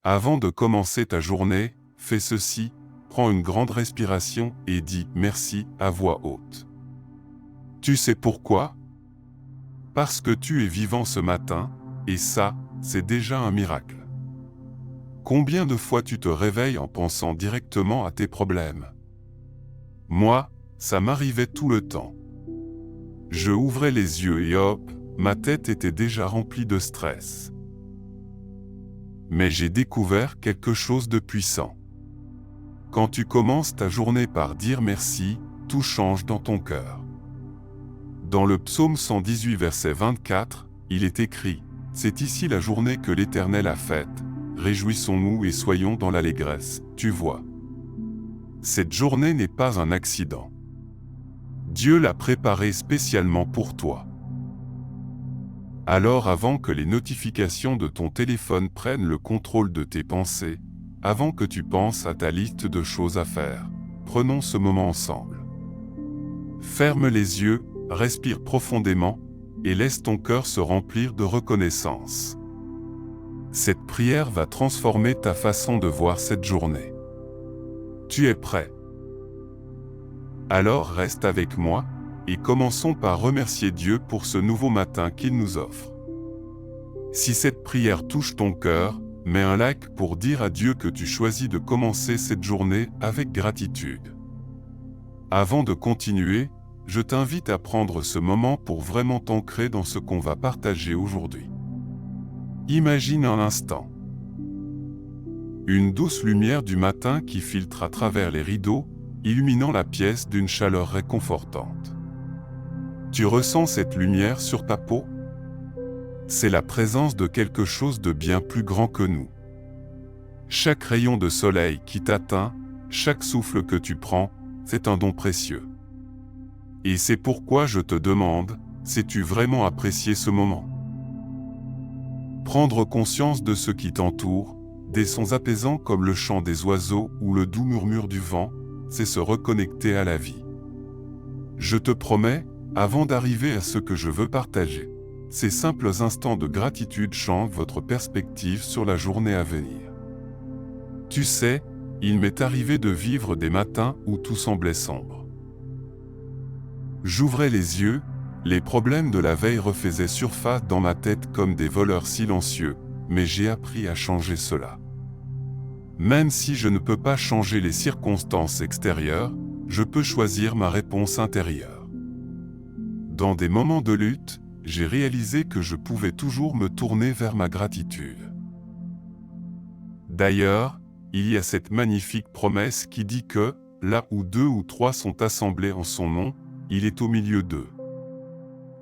Avant de commencer ta journée, fais ceci, prends une grande respiration et dis « merci » à voix haute. Tu sais pourquoi? Parce que tu es vivant ce matin, et ça, c'est déjà un miracle. Combien de fois tu te réveilles en pensant directement à tes problèmes? Moi, ça m'arrivait tout le temps. Je ouvrais les yeux et hop, ma tête était déjà remplie de stress. Mais j'ai découvert quelque chose de puissant. Quand tu commences ta journée par dire merci, tout change dans ton cœur. Dans le psaume 118 verset 24, il est écrit « C'est ici la journée que l'Éternel a faite, réjouissons-nous et soyons dans l'allégresse ». Tu vois. Cette journée n'est pas un accident. Dieu l'a préparée spécialement pour toi. Alors avant que les notifications de ton téléphone prennent le contrôle de tes pensées, avant que tu penses à ta liste de choses à faire, prenons ce moment ensemble. Ferme les yeux, respire profondément, et laisse ton cœur se remplir de reconnaissance. Cette prière va transformer ta façon de voir cette journée. Tu es prêt? Alors reste avec moi, et commençons par remercier Dieu pour ce nouveau matin qu'il nous offre. Si cette prière touche ton cœur, mets un like pour dire à Dieu que tu choisis de commencer cette journée avec gratitude. Avant de continuer, je t'invite à prendre ce moment pour vraiment t'ancrer dans ce qu'on va partager aujourd'hui. Imagine un instant. Une douce lumière du matin qui filtre à travers les rideaux, illuminant la pièce d'une chaleur réconfortante. Tu ressens cette lumière sur ta peau? C'est la présence de quelque chose de bien plus grand que nous. Chaque rayon de soleil qui t'atteint, chaque souffle que tu prends, c'est un don précieux. Et c'est pourquoi je te demande, sais-tu vraiment apprécier ce moment? Prendre conscience de ce qui t'entoure, des sons apaisants comme le chant des oiseaux ou le doux murmure du vent, c'est se reconnecter à la vie. Je te promets, avant d'arriver à ce que je veux partager, ces simples instants de gratitude changent votre perspective sur la journée à venir. Tu sais, il m'est arrivé de vivre des matins où tout semblait sombre. J'ouvrais les yeux, les problèmes de la veille refaisaient surface dans ma tête comme des voleurs silencieux, mais j'ai appris à changer cela. Même si je ne peux pas changer les circonstances extérieures, je peux choisir ma réponse intérieure. Dans des moments de lutte, j'ai réalisé que je pouvais toujours me tourner vers ma gratitude. D'ailleurs, il y a cette magnifique promesse qui dit que, là où 2 ou 3 sont assemblés en son nom, il est au milieu d'eux.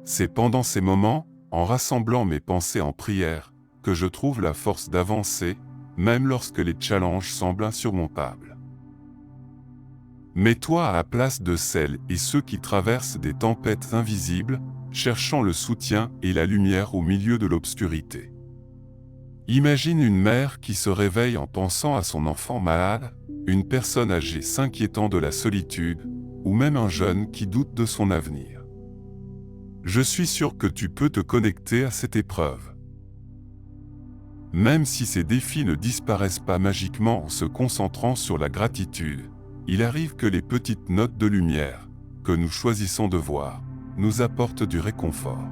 C'est pendant ces moments, en rassemblant mes pensées en prière, que je trouve la force d'avancer, même lorsque les challenges semblent insurmontables. Mets-toi à la place de celles et ceux qui traversent des tempêtes invisibles, cherchant le soutien et la lumière au milieu de l'obscurité. Imagine une mère qui se réveille en pensant à son enfant malade, une personne âgée s'inquiétant de la solitude, ou même un jeune qui doute de son avenir. Je suis sûr que tu peux te connecter à cette épreuve. Même si ces défis ne disparaissent pas magiquement en se concentrant sur la gratitude, il arrive que les petites notes de lumière, que nous choisissons de voir, nous apportent du réconfort.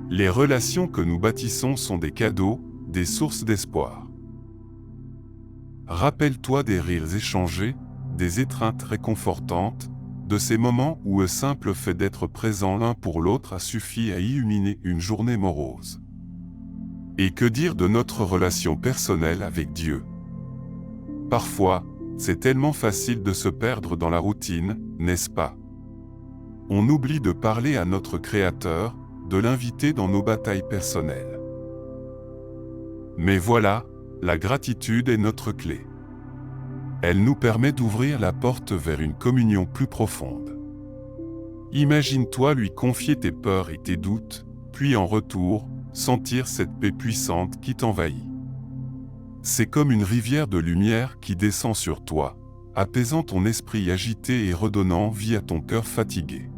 Les relations que nous bâtissons sont des cadeaux, des sources d'espoir. Rappelle-toi des rires échangés, des étreintes réconfortantes, de ces moments où le simple fait d'être présent l'un pour l'autre a suffi à illuminer une journée morose. Et que dire de notre relation personnelle avec Dieu? Parfois, c'est tellement facile de se perdre dans la routine, n'est-ce pas? On oublie de parler à notre Créateur, de l'inviter dans nos batailles personnelles. Mais voilà, la gratitude est notre clé. Elle nous permet d'ouvrir la porte vers une communion plus profonde. Imagine-toi lui confier tes peurs et tes doutes, puis en retour, sentir cette paix puissante qui t'envahit. C'est comme une rivière de lumière qui descend sur toi, apaisant ton esprit agité et redonnant vie à ton cœur fatigué.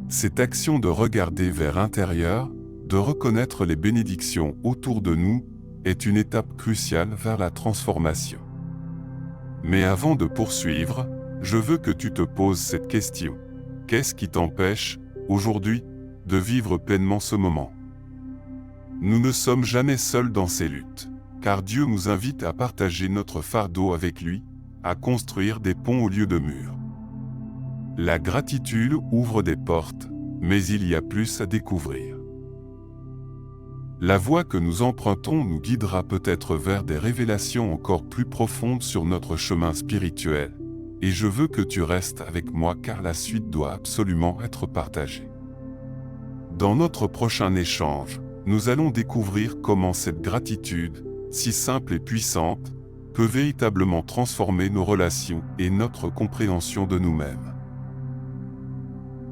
Cette action de regarder vers l'intérieur, de reconnaître les bénédictions autour de nous, est une étape cruciale vers la transformation. Mais avant de poursuivre, je veux que tu te poses cette question. Qu'est-ce qui t'empêche, aujourd'hui, de vivre pleinement ce moment? Nous ne sommes jamais seuls dans ces luttes, car Dieu nous invite à partager notre fardeau avec lui, à construire des ponts au lieu de murs. La gratitude ouvre des portes, mais il y a plus à découvrir. La voie que nous empruntons nous guidera peut-être vers des révélations encore plus profondes sur notre chemin spirituel, et je veux que tu restes avec moi car la suite doit absolument être partagée. Dans notre prochain échange, nous allons découvrir comment cette gratitude, si simple et puissante, peut véritablement transformer nos relations et notre compréhension de nous-mêmes.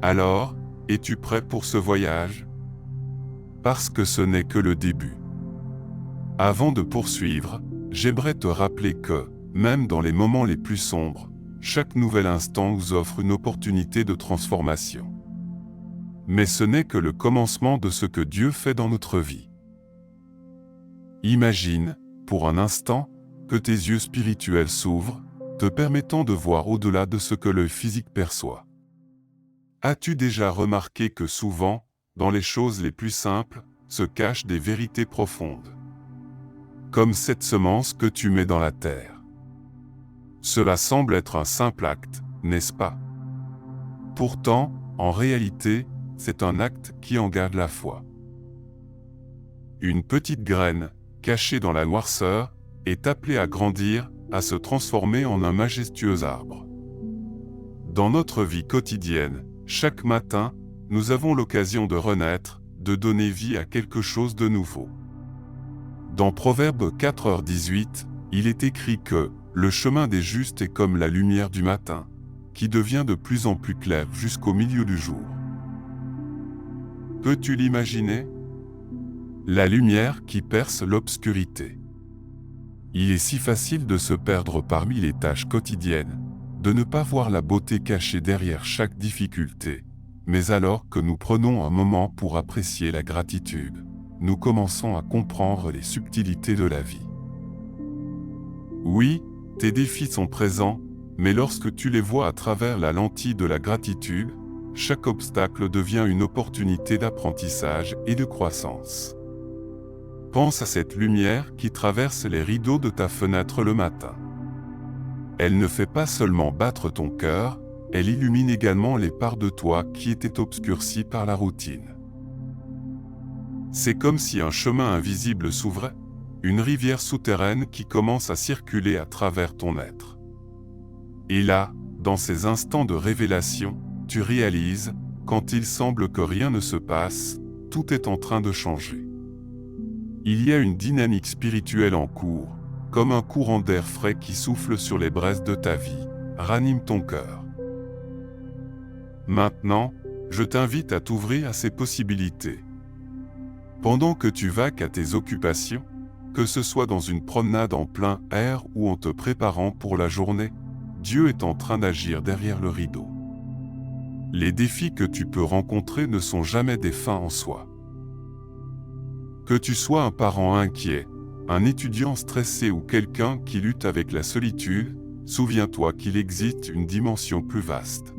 Alors, es-tu prêt pour ce voyage? Parce que ce n'est que le début. Avant de poursuivre, j'aimerais te rappeler que, même dans les moments les plus sombres, chaque nouvel instant nous offre une opportunité de transformation. Mais ce n'est que le commencement de ce que Dieu fait dans notre vie. Imagine, pour un instant, que tes yeux spirituels s'ouvrent, te permettant de voir au-delà de ce que l'œil physique perçoit. As-tu déjà remarqué que souvent, dans les choses les plus simples, se cachent des vérités profondes? Comme cette semence que tu mets dans la terre. Cela semble être un simple acte, n'est-ce pas? Pourtant, en réalité, c'est un acte qui engage la foi. Une petite graine, cachée dans la noirceur, est appelée à grandir, à se transformer en un majestueux arbre. Dans notre vie quotidienne, chaque matin, nous avons l'occasion de renaître, de donner vie à quelque chose de nouveau. Dans Proverbe 4h18, il est écrit que « Le chemin des justes est comme la lumière du matin, qui devient de plus en plus clair jusqu'au milieu du jour. » Peux-tu l'imaginer? La lumière qui perce l'obscurité. Il est si facile de se perdre parmi les tâches quotidiennes, de ne pas voir la beauté cachée derrière chaque difficulté. Mais alors que nous prenons un moment pour apprécier la gratitude, nous commençons à comprendre les subtilités de la vie. Oui, tes défis sont présents, mais lorsque tu les vois à travers la lentille de la gratitude, chaque obstacle devient une opportunité d'apprentissage et de croissance. Pense à cette lumière qui traverse les rideaux de ta fenêtre le matin. Elle ne fait pas seulement battre ton cœur, elle illumine également les parts de toi qui étaient obscurcies par la routine. C'est comme si un chemin invisible s'ouvrait, une rivière souterraine qui commence à circuler à travers ton être. Et là, dans ces instants de révélation, tu réalises, quand il semble que rien ne se passe, tout est en train de changer. Il y a une dynamique spirituelle en cours, comme un courant d'air frais qui souffle sur les braises de ta vie, ranime ton cœur. Maintenant, je t'invite à t'ouvrir à ces possibilités. Pendant que tu vaques à tes occupations, que ce soit dans une promenade en plein air ou en te préparant pour la journée, Dieu est en train d'agir derrière le rideau. Les défis que tu peux rencontrer ne sont jamais des fins en soi. Que tu sois un parent inquiet, un étudiant stressé ou quelqu'un qui lutte avec la solitude, souviens-toi qu'il existe une dimension plus vaste.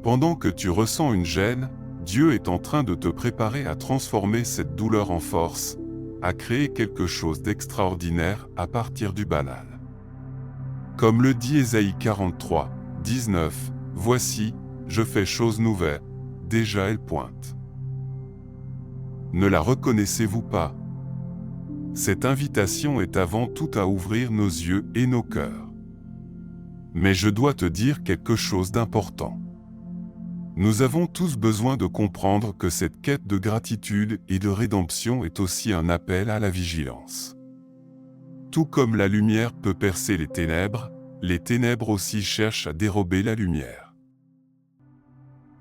Pendant que tu ressens une gêne, Dieu est en train de te préparer à transformer cette douleur en force, à créer quelque chose d'extraordinaire à partir du banal. Comme le dit Ésaïe 43, 19, « Voici, je fais chose nouvelle, déjà elle pointe. » Ne la reconnaissez-vous pas? Cette invitation est avant tout à ouvrir nos yeux et nos cœurs. Mais je dois te dire quelque chose d'important. Nous avons tous besoin de comprendre que cette quête de gratitude et de rédemption est aussi un appel à la vigilance. Tout comme la lumière peut percer les ténèbres aussi cherchent à dérober la lumière.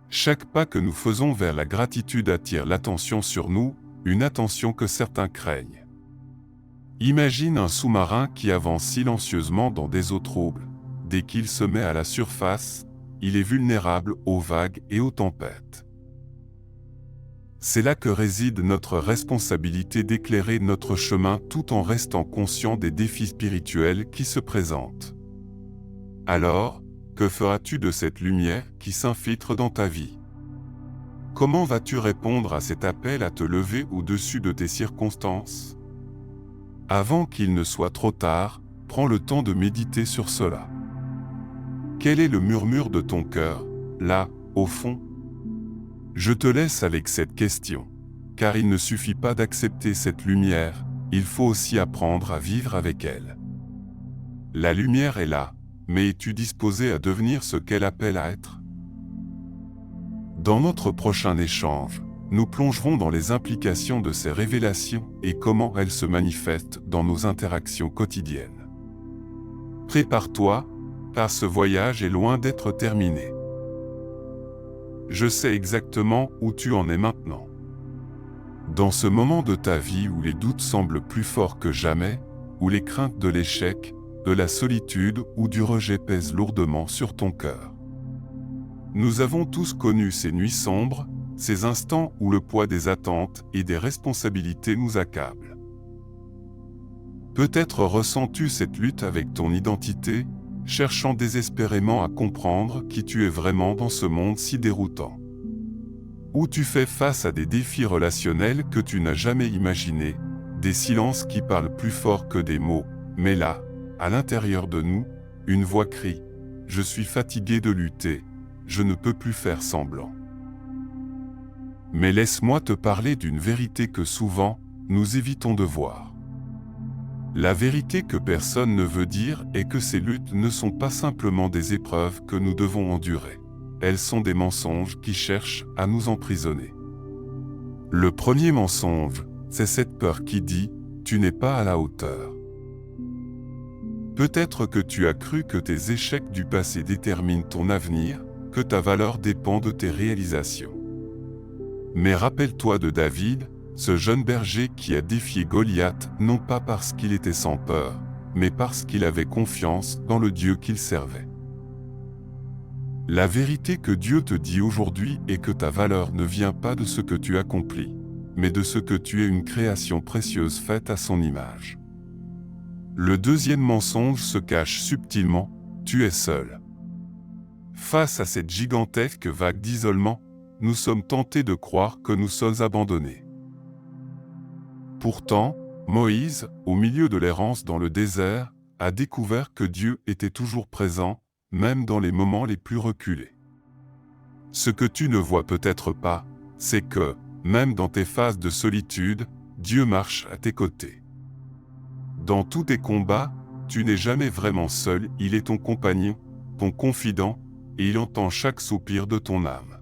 Chaque pas que nous faisons vers la gratitude attire l'attention sur nous, une attention que certains craignent. Imagine un sous-marin qui avance silencieusement dans des eaux troubles. Dès qu'il se met à la surface, il est vulnérable aux vagues et aux tempêtes. C'est là que réside notre responsabilité d'éclairer notre chemin tout en restant conscient des défis spirituels qui se présentent. Alors, que feras-tu de cette lumière qui s'infiltre dans ta vie? Comment vas-tu répondre à cet appel à te lever au-dessus de tes circonstances? Avant qu'il ne soit trop tard, prends le temps de méditer sur cela. Quel est le murmure de ton cœur, là, au fond? Je te laisse avec cette question, car il ne suffit pas d'accepter cette lumière, il faut aussi apprendre à vivre avec elle. La lumière est là, mais es-tu disposé à devenir ce qu'elle appelle à être? Dans notre prochain échange, nous plongerons dans les implications de ces révélations et comment elles se manifestent dans nos interactions quotidiennes. Prépare-toi, car ce voyage est loin d'être terminé. Je sais exactement où tu en es maintenant. Dans ce moment de ta vie où les doutes semblent plus forts que jamais, où les craintes de l'échec, de la solitude ou du rejet pèsent lourdement sur ton cœur. Nous avons tous connu ces nuits sombres, ces instants où le poids des attentes et des responsabilités nous accable. Peut-être ressens-tu cette lutte avec ton identité, cherchant désespérément à comprendre qui tu es vraiment dans ce monde si déroutant. Ou tu fais face à des défis relationnels que tu n'as jamais imaginés, des silences qui parlent plus fort que des mots, mais là, à l'intérieur de nous, une voix crie « Je suis fatigué de lutter, je ne peux plus faire semblant ». Mais laisse-moi te parler d'une vérité que souvent, nous évitons de voir. La vérité que personne ne veut dire est que ces luttes ne sont pas simplement des épreuves que nous devons endurer. Elles sont des mensonges qui cherchent à nous emprisonner. Le premier mensonge, c'est cette peur qui dit « Tu n'es pas à la hauteur ». Peut-être que tu as cru que tes échecs du passé déterminent ton avenir, que ta valeur dépend de tes réalisations. Mais rappelle-toi de David, ce jeune berger qui a défié Goliath non pas parce qu'il était sans peur, mais parce qu'il avait confiance dans le Dieu qu'il servait. La vérité que Dieu te dit aujourd'hui est que ta valeur ne vient pas de ce que tu accomplis, mais de ce que tu es une création précieuse faite à son image. Le deuxième mensonge se cache subtilement, tu es seul. Face à cette gigantesque vague d'isolement, nous sommes tentés de croire que nous sommes abandonnés. Pourtant, Moïse, au milieu de l'errance dans le désert, a découvert que Dieu était toujours présent, même dans les moments les plus reculés. Ce que tu ne vois peut-être pas, c'est que, même dans tes phases de solitude, Dieu marche à tes côtés. Dans tous tes combats, tu n'es jamais vraiment seul, il est ton compagnon, ton confident, et il entend chaque soupir de ton âme.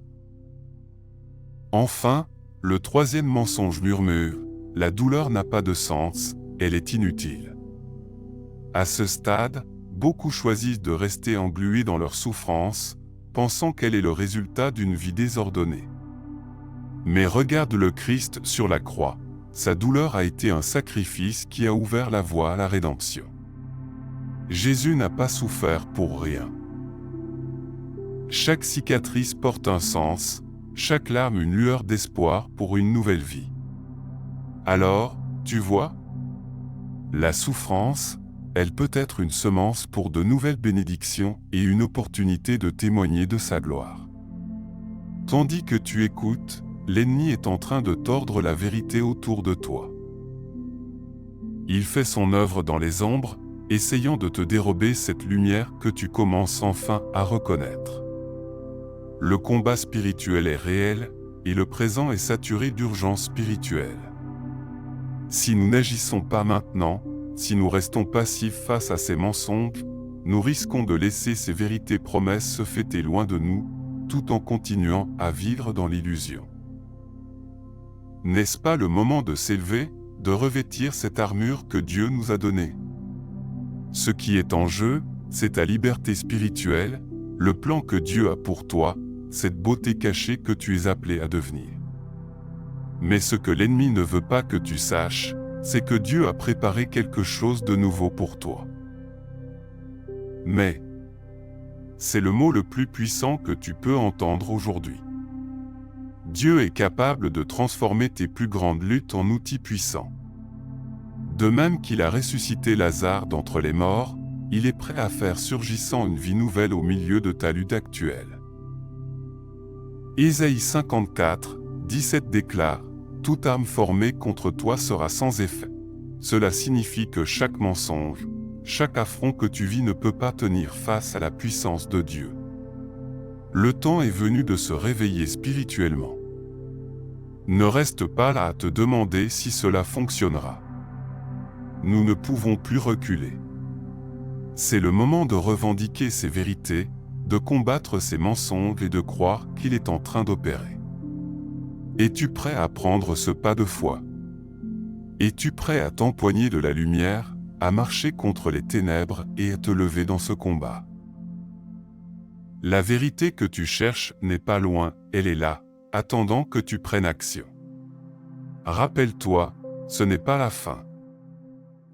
Enfin, le troisième mensonge murmure, la douleur n'a pas de sens, elle est inutile. À ce stade, beaucoup choisissent de rester englués dans leur souffrance, pensant qu'elle est le résultat d'une vie désordonnée. Mais regarde le Christ sur la croix, sa douleur a été un sacrifice qui a ouvert la voie à la rédemption. Jésus n'a pas souffert pour rien. Chaque cicatrice porte un sens, chaque larme une lueur d'espoir pour une nouvelle vie. Alors, tu vois, la souffrance, elle peut être une semence pour de nouvelles bénédictions et une opportunité de témoigner de sa gloire. Tandis que tu écoutes, l'ennemi est en train de tordre la vérité autour de toi. Il fait son œuvre dans les ombres, essayant de te dérober cette lumière que tu commences enfin à reconnaître. Le combat spirituel est réel, et le présent est saturé d'urgence spirituelle. Si nous n'agissons pas maintenant, si nous restons passifs face à ces mensonges, nous risquons de laisser ces vérités promesses se fêter loin de nous, tout en continuant à vivre dans l'illusion. N'est-ce pas le moment de s'élever, de revêtir cette armure que Dieu nous a donnée? Ce qui est en jeu, c'est ta liberté spirituelle, le plan que Dieu a pour toi, cette beauté cachée que tu es appelé à devenir. Mais ce que l'ennemi ne veut pas que tu saches, c'est que Dieu a préparé quelque chose de nouveau pour toi. Mais, c'est le mot le plus puissant que tu peux entendre aujourd'hui. Dieu est capable de transformer tes plus grandes luttes en outils puissants. De même qu'il a ressuscité Lazare d'entre les morts, il est prêt à faire surgissant une vie nouvelle au milieu de ta lutte actuelle. Ésaïe 54, 17 déclare « Toute arme formée contre toi sera sans effet ». Cela signifie que chaque mensonge, chaque affront que tu vis ne peut pas tenir face à la puissance de Dieu. Le temps est venu de se réveiller spirituellement. Ne reste pas là à te demander si cela fonctionnera. Nous ne pouvons plus reculer. C'est le moment de revendiquer ces vérités, de combattre ces mensonges et de croire qu'il est en train d'opérer. Es-tu prêt à prendre ce pas de foi? Es-tu prêt à t'empoigner de la lumière, à marcher contre les ténèbres et à te lever dans ce combat? La vérité que tu cherches n'est pas loin, elle est là, attendant que tu prennes action. Rappelle-toi, ce n'est pas la fin.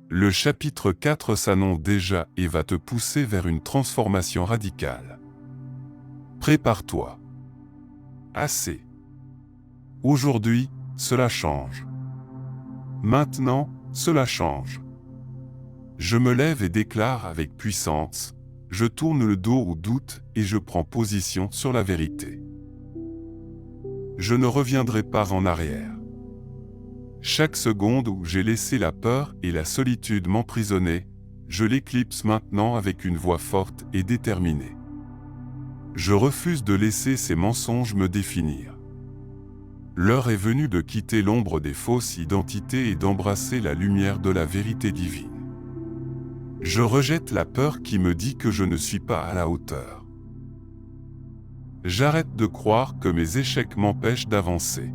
Le chapitre 4 s'annonce déjà et va te pousser vers une transformation radicale. Prépare-toi. Assez. Aujourd'hui, cela change. Maintenant, cela change. Je me lève et déclare avec puissance, je tourne le dos au doute et je prends position sur la vérité. Je ne reviendrai pas en arrière. Chaque seconde où j'ai laissé la peur et la solitude m'emprisonner, je l'éclipse maintenant avec une voix forte et déterminée. Je refuse de laisser ces mensonges me définir. L'heure est venue de quitter l'ombre des fausses identités et d'embrasser la lumière de la vérité divine. Je rejette la peur qui me dit que je ne suis pas à la hauteur. J'arrête de croire que mes échecs m'empêchent d'avancer.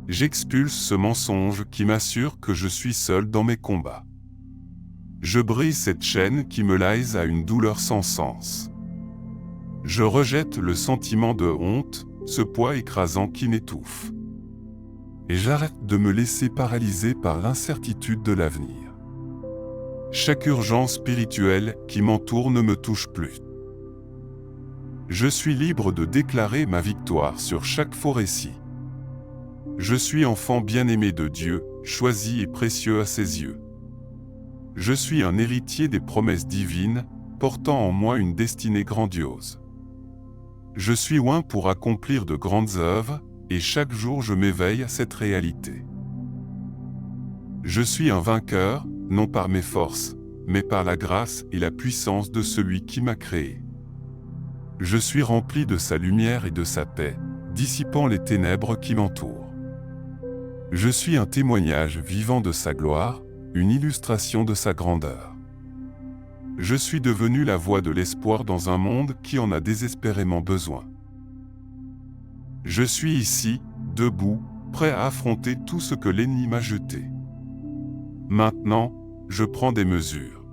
J'expulse ce mensonge qui m'assure que je suis seul dans mes combats. Je brise cette chaîne qui me laisse à une douleur sans sens. Je rejette le sentiment de honte, ce poids écrasant qui m'étouffe. Et j'arrête de me laisser paralyser par l'incertitude de l'avenir. Chaque urgence spirituelle qui m'entoure ne me touche plus. Je suis libre de déclarer ma victoire sur chaque faux récit. Je suis enfant bien-aimé de Dieu, choisi et précieux à ses yeux. Je suis un héritier des promesses divines, portant en moi une destinée grandiose. Je suis oint pour accomplir de grandes œuvres, et chaque jour je m'éveille à cette réalité. Je suis un vainqueur, non par mes forces, mais par la grâce et la puissance de celui qui m'a créé. Je suis rempli de sa lumière et de sa paix, dissipant les ténèbres qui m'entourent. Je suis un témoignage vivant de sa gloire, une illustration de sa grandeur. Je suis devenu la voix de l'espoir dans un monde qui en a désespérément besoin. Je suis ici, debout, prêt à affronter tout ce que l'ennemi m'a jeté. Maintenant, je prends des mesures.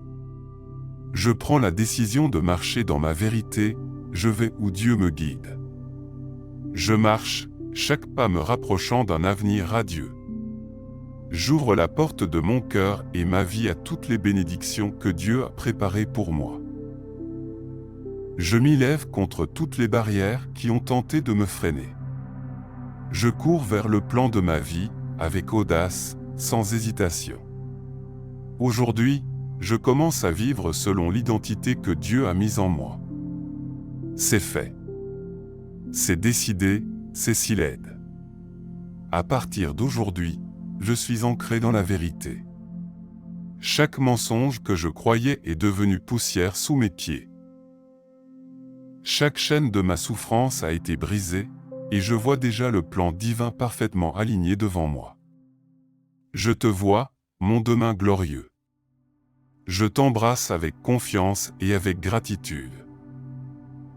Je prends la décision de marcher dans ma vérité, je vais où Dieu me guide. Je marche, chaque pas me rapprochant d'un avenir radieux. J'ouvre la porte de mon cœur et ma vie à toutes les bénédictions que Dieu a préparées pour moi. Je m'y lève contre toutes les barrières qui ont tenté de me freiner. Je cours vers le plan de ma vie, avec audace, sans hésitation. Aujourd'hui, je commence à vivre selon l'identité que Dieu a mise en moi. C'est fait. C'est décidé, c'est si laide. À partir d'aujourd'hui, je suis ancré dans la vérité. Chaque mensonge que je croyais est devenu poussière sous mes pieds. Chaque chaîne de ma souffrance a été brisée, et je vois déjà le plan divin parfaitement aligné devant moi. Je te vois, mon demain glorieux. Je t'embrasse avec confiance et avec gratitude.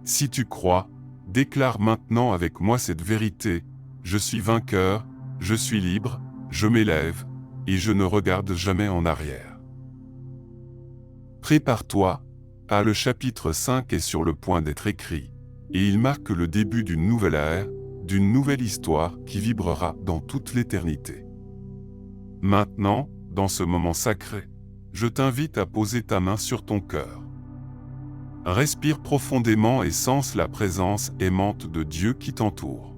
Si tu crois, déclare maintenant avec moi cette vérité, je suis vainqueur, je suis libre, je m'élève, et je ne regarde jamais en arrière. Prépare-toi, car le chapitre 5 est sur le point d'être écrit, et il marque le début d'une nouvelle ère, d'une nouvelle histoire qui vibrera dans toute l'éternité. Maintenant, dans ce moment sacré, je t'invite à poser ta main sur ton cœur. Respire profondément et sens la présence aimante de Dieu qui t'entoure.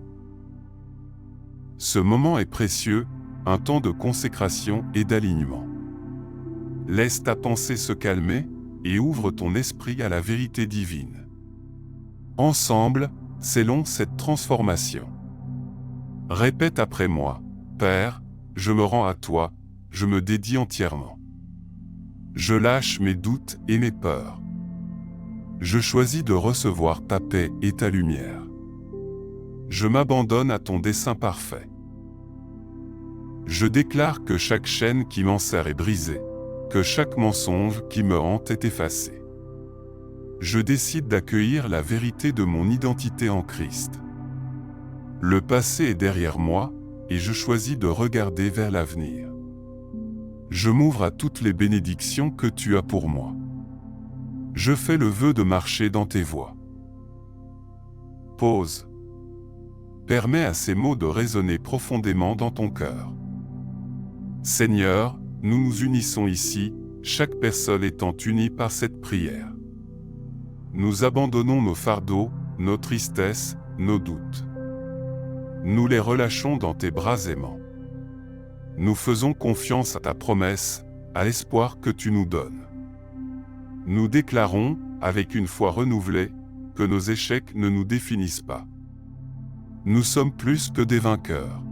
Ce moment est précieux, un temps de consécration et d'alignement. Laisse ta pensée se calmer et ouvre ton esprit à la vérité divine. Ensemble, scellons cette transformation. Répète après moi, Père, je me rends à toi, je me dédie entièrement. Je lâche mes doutes et mes peurs. Je choisis de recevoir ta paix et ta lumière. Je m'abandonne à ton dessein parfait. Je déclare que chaque chaîne qui m'enserre est brisée, que chaque mensonge qui me hante est effacé. Je décide d'accueillir la vérité de mon identité en Christ. Le passé est derrière moi, et je choisis de regarder vers l'avenir. Je m'ouvre à toutes les bénédictions que tu as pour moi. Je fais le vœu de marcher dans tes voies. Pause. Permets à ces mots de résonner profondément dans ton cœur. Seigneur, nous nous unissons ici, chaque personne étant unie par cette prière. Nous abandonnons nos fardeaux, nos tristesses, nos doutes. Nous les relâchons dans tes bras aimants. Nous faisons confiance à ta promesse, à l'espoir que tu nous donnes. Nous déclarons, avec une foi renouvelée, que nos échecs ne nous définissent pas. Nous sommes plus que des vainqueurs.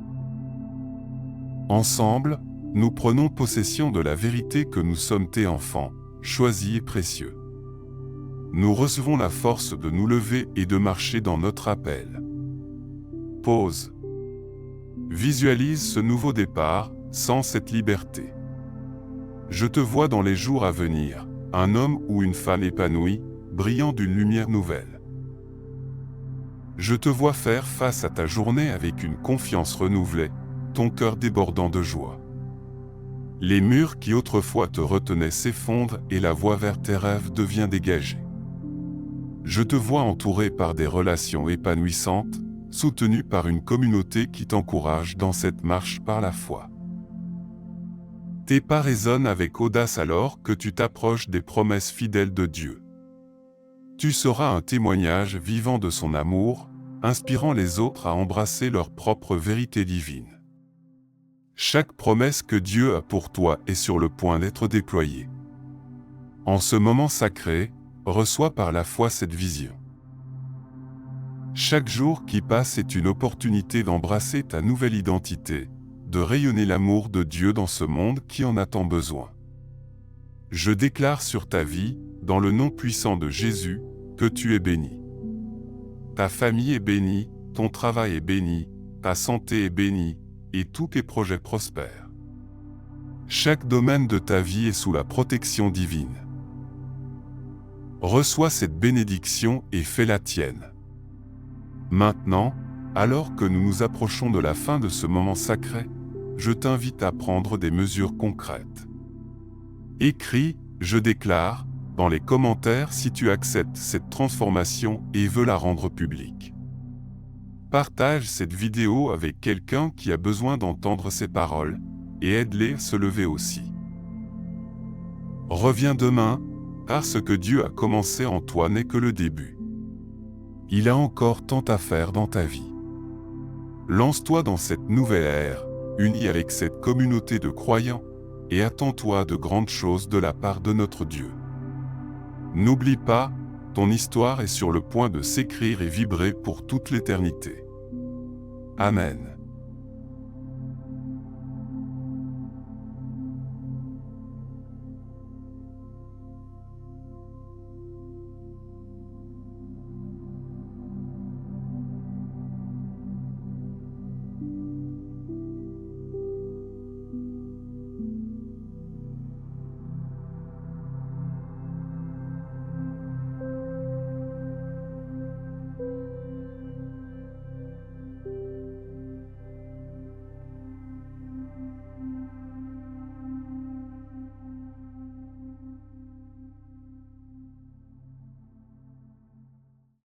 Ensemble, nous prenons possession de la vérité que nous sommes tes enfants, choisis et précieux. Nous recevons la force de nous lever et de marcher dans notre appel. Pause. Visualise ce nouveau départ, sans cette liberté. Je te vois dans les jours à venir, un homme ou une femme épanoui, brillant d'une lumière nouvelle. Je te vois faire face à ta journée avec une confiance renouvelée, ton cœur débordant de joie. Les murs qui autrefois te retenaient s'effondrent et la voie vers tes rêves devient dégagée. Je te vois entouré par des relations épanouissantes, soutenu par une communauté qui t'encourage dans cette marche par la foi. Tes pas résonnent avec audace alors que tu t'approches des promesses fidèles de Dieu. Tu seras un témoignage vivant de son amour, inspirant les autres à embrasser leur propre vérité divine. Chaque promesse que Dieu a pour toi est sur le point d'être déployée. En ce moment sacré, reçois par la foi cette vision. Chaque jour qui passe est une opportunité d'embrasser ta nouvelle identité, de rayonner l'amour de Dieu dans ce monde qui en a tant besoin. Je déclare sur ta vie, dans le nom puissant de Jésus, que tu es béni. Ta famille est bénie, ton travail est béni, ta santé est bénie, et tous tes projets prospèrent. Chaque domaine de ta vie est sous la protection divine. Reçois cette bénédiction et fais-la tienne. Maintenant, alors que nous nous approchons de la fin de ce moment sacré, je t'invite à prendre des mesures concrètes. Écris « Je déclare » dans les commentaires si tu acceptes cette transformation et veux la rendre publique. Partage cette vidéo avec quelqu'un qui a besoin d'entendre ces paroles, et aide-les à se lever aussi. Reviens demain, car ce que Dieu a commencé en toi n'est que le début. Il a encore tant à faire dans ta vie. Lance-toi dans cette nouvelle ère, unie avec cette communauté de croyants, et attends-toi de grandes choses de la part de notre Dieu. N'oublie pas, ton histoire est sur le point de s'écrire et vibrer pour toute l'éternité. Amen.